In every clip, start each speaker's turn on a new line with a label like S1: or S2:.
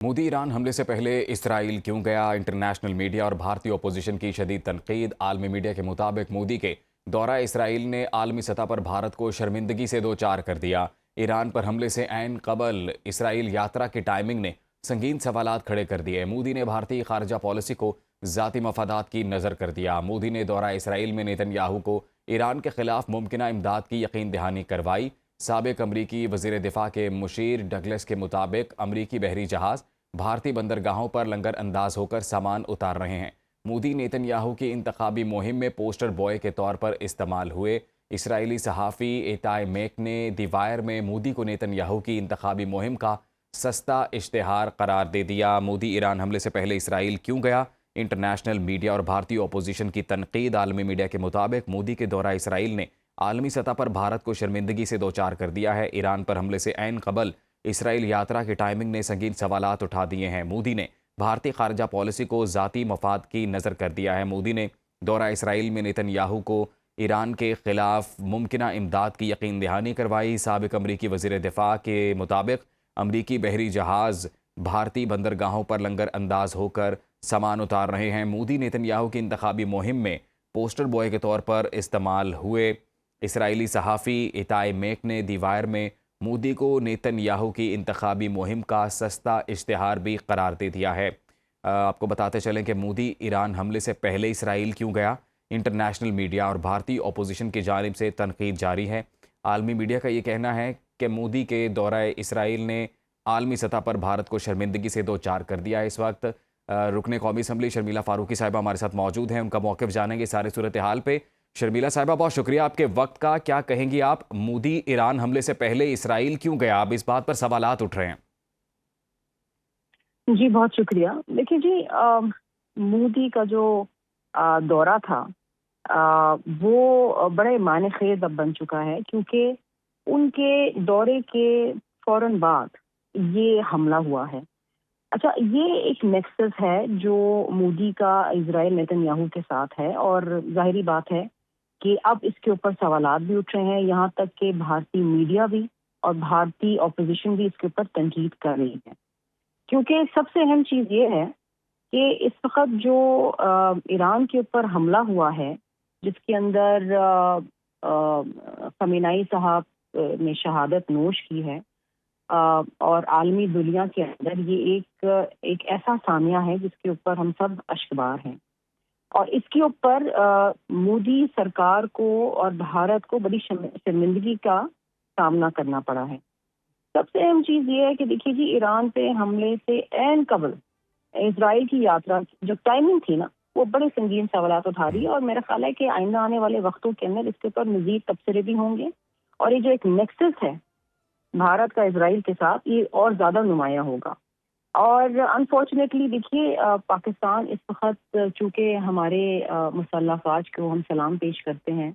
S1: Modi Iran हमले से पहले इसराइल क्यों गया? इंटरनेशनल मीडिया और भारतीय अपोजिशन की शदीद तनकीद। आलमी मीडिया के मुताबिक मोदी के दौरा इसराइल ने आलमी सतह पर भारत को शर्मिंदगी से दो चार कर दिया। ईरान पर हमले से ऐन कबल इसराइल यात्रा की टाइमिंग ने संगीन सवालात खड़े कर दिए। मोदी ने भारतीय खारजा पॉलिसी को ज़ाती मफादात की नज़र कर दिया। मोदी ने दौरा इसराइल में नेतन्याहू को ईरान के खिलाफ मुमकिन इमदाद की यकीन दहानी करवाई। साबिक अमरीकी वज़ीर दिफा के मुशीर डगलस के मुताबिक अमरीकी बहरी जहाज़ भारतीय बंदरगाहों पर लंगर अंदाज होकर सामान उतार रहे हैं। मोदी नेतन्याहू की इंतखाबी मुहिम में पोस्टर बॉय के तौर पर इस्तेमाल हुए। इसराइली सहाफ़ी इताई मेक ने दी वायर में मोदी को नेतन्याहू की इंतखाबी मुहिम का सस्ता इश्तिहार करार दे दिया। मोदी ईरान हमले से पहले इसराइल क्यों गया? इंटरनेशनल मीडिया और भारतीय अपोजिशन की तनकीद। आलमी मीडिया के मुताबिक मोदी के दौरा इसराइल ने आलमी सतह पर भारत को शर्मिंदगी से दो चार कर दिया है। ईरान पर हमले से ऐन कबल इसराइल यात्रा की टाइमिंग ने संगीन सवालात उठा दिए हैं। मोदी ने भारतीय खारजा पॉलिसी को ज़ाती मफाद की नज़र कर दिया है। मोदी ने दौरा इसराइल में नेतन्याहू को ईरान के खिलाफ मुमकिना इमदाद की यकीन दहानी करवाई। साबिक अमरीकी वज़ीर दिफा के मुताबिक अमरीकी बहरी जहाज़ भारतीय बंदरगाहों पर लंगर अंदाज होकर सामान उतार रहे हैं। मोदी नेतन्याहू की इंतखाबी मुहिम में पोस्टर बॉय के तौर पर इस्तेमाल हुए। इसराइली सहाफ़ी इताई मेक ने दी वायर में मोदी को नेतन्याहू की इंतखाबी मुहिम का सस्ता इश्तिहार भी करार दे दिया है। आपको बताते चलें कि मोदी ईरान हमले से पहले इसराइल क्यों गया? इंटरनेशनल मीडिया और भारतीय अपोजिशन की जानिब से तनकीद जारी है। आलमी मीडिया का ये कहना है कि मोदी के दौरा इसराइल ने आलमी सतह पर भारत को शर्मिंदगी से दो चार कर दिया है। इस वक्त रुकने कौमी असम्बली शर्मिला फारूकी साहिबा हमारे साथ मौजूद हैं। उनका मौक़िफ़ जानेंगे सारे सूरत हाल पे। शर्मिला साहिबा, बहुत शुक्रिया आपके वक्त का। क्या कहेंगी आप, मोदी ईरान हमले से पहले इसराइल क्यों गया? अब इस बात पर सवालात उठ रहे हैं।
S2: जी, बहुत शुक्रिया। देखिए जी, मोदी का जो दौरा था, वो बड़े मायने-ख़ेज़ अब बन चुका है, क्योंकि उनके दौरे के फ़ौरन बाद ये हमला हुआ है। अच्छा, ये एक नेक्सस है जो मोदी का इज़राइल नेतन्याहू के साथ है, और ज़ाहिरी बात है कि अब इसके ऊपर सवालात भी उठ रहे हैं। यहाँ तक कि भारतीय मीडिया भी और भारतीय ऑपोजिशन भी इसके ऊपर तनकीद कर रही है, क्योंकि सबसे अहम चीज़ ये है कि इस वक्त जो ईरान के ऊपर हमला हुआ है, जिसके अंदर खमेनी साहब ने शहादत नोश की है, और आलमी दुनिया के अंदर ये एक ऐसा सामिया है जिसके ऊपर हम सब अश्कबार हैं। और इसके ऊपर मोदी सरकार को और भारत को बड़ी शर्मिंदगी का सामना करना पड़ा है। सबसे अहम चीज़ ये है कि देखिए जी, ईरान पे हमले से ऐन कबल इजराइल की यात्रा की जो टाइमिंग थी ना, वो बड़े संगीन सवालात उठा रही है, और मेरा ख्याल है कि आइंदा आने वाले वक्तों के अंदर इसके ऊपर मज़ीद तबसरे भी होंगे, और ये जो एक नेक्सस है भारत का इजराइल के साथ, ये और ज़्यादा नुमाया होगा। और अनफॉर्चुनेटली देखिए, पाकिस्तान इस वक्त चूँकि हमारे मुसल्लह अफ़वाज को हम सलाम पेश करते हैं,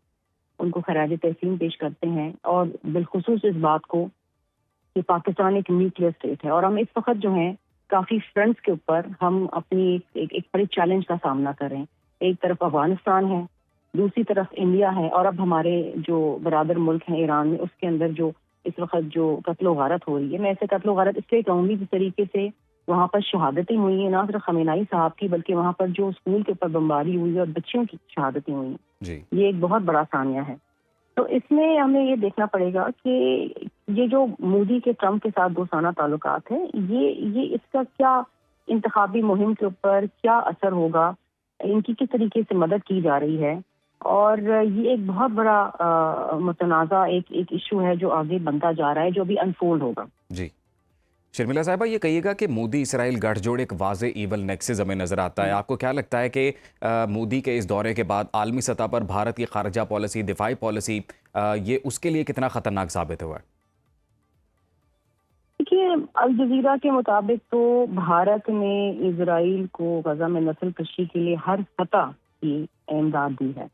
S2: उनको खराज तहसीन पेश करते हैं, और बिलखुसूस इस बात को कि पाकिस्तान एक न्यूक्लियर स्टेट है, और हम इस वक्त जो हैं काफ़ी फ्रंट्स के ऊपर हम अपनी एक बड़े चैलेंज का सामना कर रहे हैं। एक तरफ अफगानिस्तान है, दूसरी तरफ इंडिया है, और अब हमारे जो बरादर मुल्क हैं ईरान में, उसके अंदर जो इस वक्त जो कत्लो गारत हो रही है, मैं इसे कत्लो गारत इसलिए कहूँगी जिस तरीके से वहाँ पर शहादतें हुई हैं, ना सिर्फ खमेनी साहब की, बल्कि वहाँ पर जो स्कूल के ऊपर बमबारी हुई है और बच्चियों की शहादतें हुई हैं, ये एक बहुत बड़ा सामिया है। तो इसमें हमें ये देखना पड़ेगा कि ये जो मोदी के ट्रंप के साथ दोस्ताना ताल्लुकात है, ये इसका क्या इंतखाबी मुहिम के ऊपर क्या असर होगा, इनकी किस तरीके से मदद की जा रही है, और ये एक बहुत बड़ा मुतनाज़ा एक इशू है जो आगे बनता जा रहा है, जो भी अनफोल्ड होगा।
S1: जी, शर्मिला साहिबा, ये कहिएगा कि मोदी इसराइल गठजोड़ एक वाज़े ईवल नेक्सस हमें नज़र आता है। आपको क्या लगता है कि मोदी के इस दौरे के बाद आलमी सतह पर भारत की खारजा पॉलिसी, दिफाई पॉलिसी, ये उसके लिए कितना ख़तरनाक साबित हुआ है?
S2: देखिए, अल जज़ीरा के मुताबिक तो भारत ने इजराइल को गजा में नस्ल कशी के लिए हर सतह की इमदाद दी है।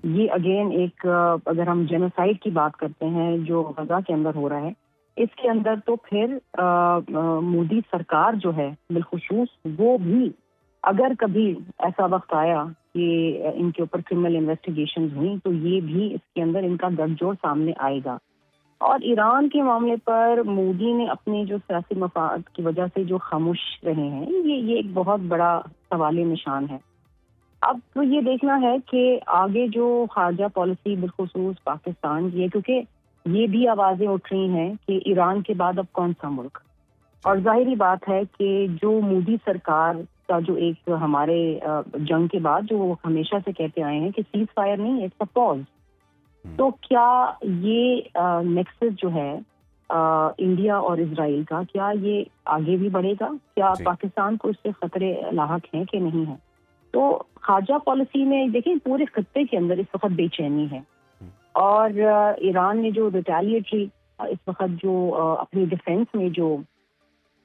S2: ये अगेन एक, अगर हम जेनोसाइड की बात करते हैं जो गजा के अंदर हो रहा है, इसके अंदर तो फिर मोदी सरकार जो है बिलखुसूस, वो भी अगर कभी ऐसा वक्त आया कि इनके ऊपर क्रिमिनल इन्वेस्टिगेशंस हुई, तो ये भी इसके अंदर इनका गठजोड़ सामने आएगा। اور ایران کے معاملے پر مودی نے اپنے جو سیاسی مفاد کی وجہ سے جو خاموش رہے ہیں، یہ ایک بہت بڑا سوال نشان ہے۔ اب تو یہ دیکھنا ہے کہ آگے جو خارجہ پالیسی بالخصوص پاکستان کی ہے، کیونکہ یہ بھی آوازیں اٹھ رہی ہیں کہ ایران کے بعد اب کون سا ملک، اور ظاہری بات ہے کہ جو مودی سرکار کا جو ایک ہمارے جنگ کے بعد جو وہ ہمیشہ سے کہتے آئے ہیں کہ سیز فائر نہیں، اٹس اے پاز، تو کیا یہ نیکسس جو ہے انڈیا اور اسرائیل کا، کیا یہ آگے بھی بڑھے گا؟ کیا پاکستان کو اس سے خطرے لاحق ہیں کہ نہیں ہیں؟ تو خارجہ پالیسی میں دیکھیں پورے خطے کے اندر اس وقت بے چینی ہے، اور ایران نے جو ریٹیلیٹری اس وقت جو اپنی ڈیفینس میں جو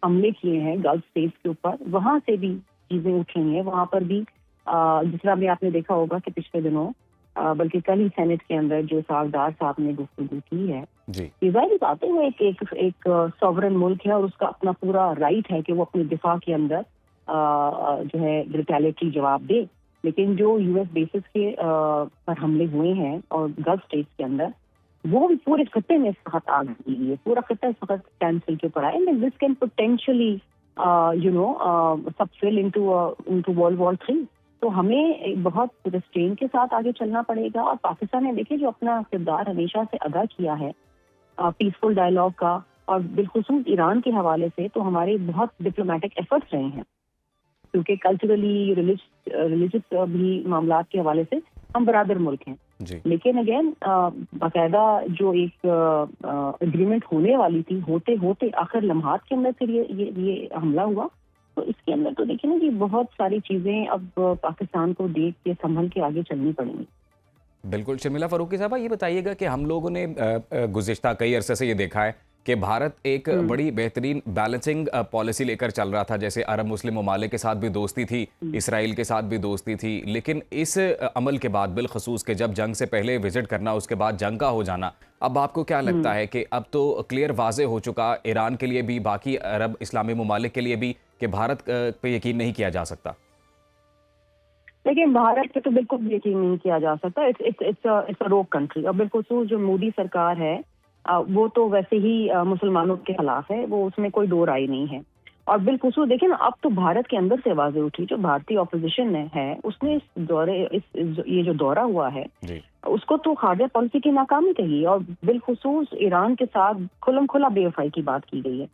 S2: حملے کیے ہیں گلف اسٹیٹس کے اوپر، وہاں سے بھی چیزیں اٹھ رہی ہیں۔ وہاں پر بھی جس طرح بھی آپ نے دیکھا ہوگا کہ پچھلے دنوں بلکہ کل ہی سینٹ کے اندر جو ساغدار صاحب نے گفتگو کی ہے، یہ ظاہری بات ہے وہ ایک سوورن ملک ہے اور اس کا اپنا پورا رائٹ ہے کہ وہ اپنے دفاع کے اندر جو ہے ریٹیلیٹری جواب دے، لیکن جو یو ایس بیسز کے پر حملے ہوئے ہیں اور گلف اسٹیٹس کے اندر، وہ بھی پورے خطے میں اس وقت آگ لگی ہے، پورا خطہ اس وقت کینسل کے اوپر آئے، this can potentially spill into world war 3۔ تو ہمیں بہت ریسٹرین کے ساتھ آگے چلنا پڑے گا، اور پاکستان نے دیکھیں جو اپنا کردار ہمیشہ سے ادا کیا ہے پیسفل ڈائلاگ کا، اور بالخصوص ایران کے حوالے سے تو ہمارے بہت ڈپلومیٹک ایفرٹس رہے ہیں، کیونکہ کلچرلی ریلیجس بھی معاملات کے حوالے سے ہم برادر ملک ہیں، لیکن اگین باقاعدہ جو ایک اگریمنٹ ہونے والی تھی، ہوتے ہوتے آخر لمحات کے اندر پھر یہ حملہ ہوا، تو اس کے اندر تو دیکھیں نا کہ بہت ساری چیزیں اب پاکستان کو دیکھ کے سنبھل کے آگے چلنی پڑیں گی۔
S1: بالکل شرمیلا فاروقی صاحبہ، یہ بتائیے گا کہ ہم لوگوں نے گزشتہ کئی عرصے سے یہ دیکھا ہے کہ بھارت ایک بڑی بہترین بیلنسنگ پالیسی لے کر چل رہا تھا، جیسے عرب مسلم ممالک کے ساتھ بھی دوستی تھی، اسرائیل کے ساتھ بھی دوستی تھی، لیکن اس عمل کے بعد بالخصوص کہ جب جنگ سے پہلے وزٹ کرنا، اس کے بعد جنگ کا ہو جانا، اب آپ کو کیا لگتا ہے کہ اب تو کلیئر واضح ہو چکا ایران کے لیے بھی، باقی عرب اسلامی ممالک کے لیے بھی، کہ بھارت پہ یقین نہیں کیا جا سکتا؟
S2: لیکن بھارت پہ تو بالکل یقین نہیں کیا جا سکتا، اٹس اے روک کنٹری، اور بالخصوص جو مودی سرکار ہے وہ تو ویسے ہی مسلمانوں کے خلاف ہے، وہ اس میں کوئی دو رائے نہیں ہے، اور بالخصوص دیکھیں نا اب تو بھارت کے اندر سے آوازیں اٹھی، جو بھارتی اپوزیشن ہے اس نے یہ جو دورہ ہوا ہے اس کو تو خارجہ پالیسی کی ناکامی کہی، اور بالخصوص ایران کے ساتھ کھلم کھلا بے وفائی کی بات کی گئی ہے،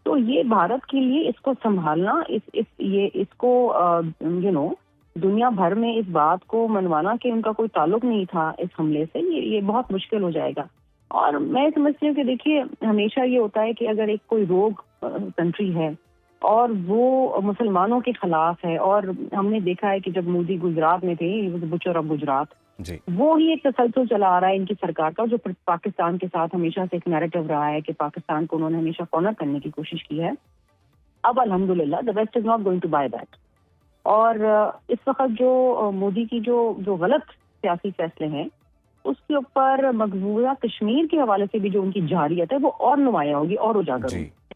S2: تو یہ بھارت کے لیے اس کو سنبھالنا، اس کو دنیا بھر میں اس بات کو منوانا کہ ان کا کوئی تعلق نہیں تھا اس حملے سے، یہ بہت مشکل ہو جائے گا۔ اور میں سمجھتی ہوں کہ دیکھیے ہمیشہ یہ ہوتا ہے کہ اگر ایک کوئی روگ کنٹری ہے اور وہ مسلمانوں کے خلاف ہے، اور ہم نے دیکھا ہے کہ جب مودی گجرات میں تھے، بچر آف گجرات، وہ ہی ایک تسلسل چلا آ رہا ہے ان کی سرکار کا، جو پاکستان کے ساتھ ہمیشہ سے ایک نیریٹو رہا ہے کہ پاکستان کو انہوں نے ہمیشہ کارنر کرنے کی کوشش کی ہے۔ اب الحمدللہ the West is not going to buy that، اور اس وقت جو مودی کی جو غلط سیاسی فیصلے ہیں اس کے اوپر مقبوضہ کشمیر کے حوالے سے بھی جو ان کی جارحیت ہے وہ اور نمایاں ہوگی اور اجاگر ہوگی۔